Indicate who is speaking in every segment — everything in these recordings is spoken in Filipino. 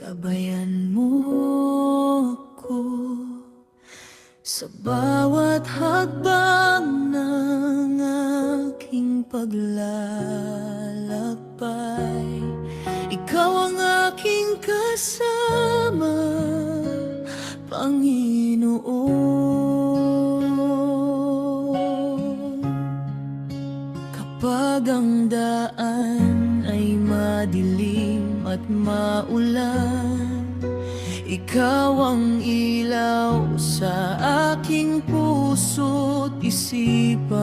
Speaker 1: Gabayan mo ko sa bawat hakbang ng aking paglalakbay. Ikaw ang aking kasama, Panginoon. Kapag ang daan ay madilim at maulan, ikaw ang ilaw sa aking puso't isipan.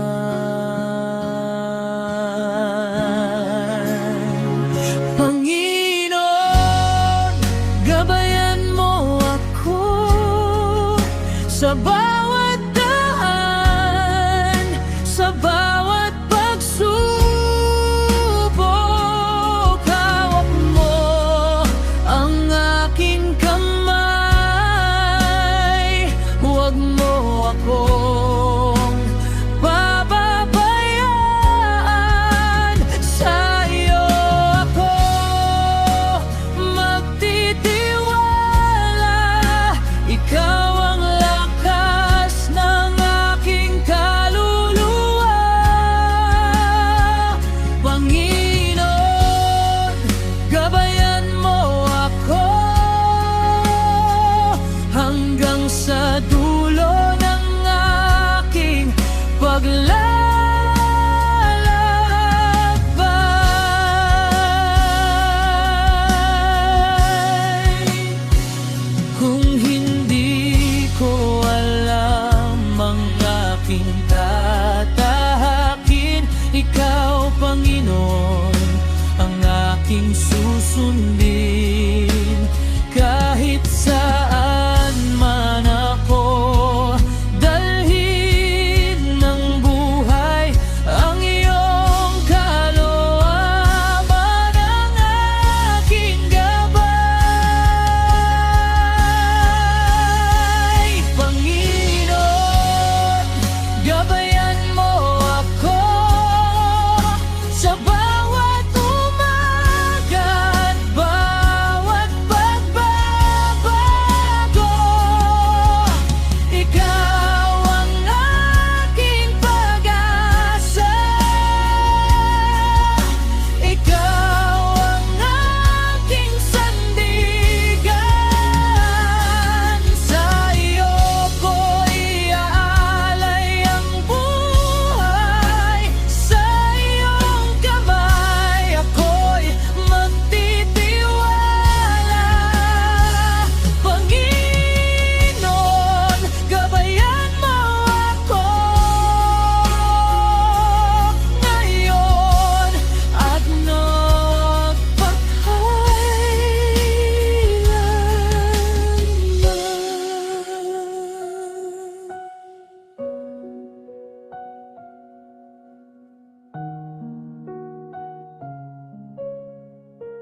Speaker 1: Panginoon, gabayan mo ako sa bawat daan, sa bawat pagsubok. Hawak mo ang aking kamay, huwag mo akong pababayaan. Sa iyo ako magtitiwala, ikaw ang lakas ng aking kaluluwa. Panginoon, gabayan mo ako hanggang sa dulo ng aking paglalakbay. Kung hindi ko alam ang aking tatahakin, ikaw, Panginoon, ang aking susundin.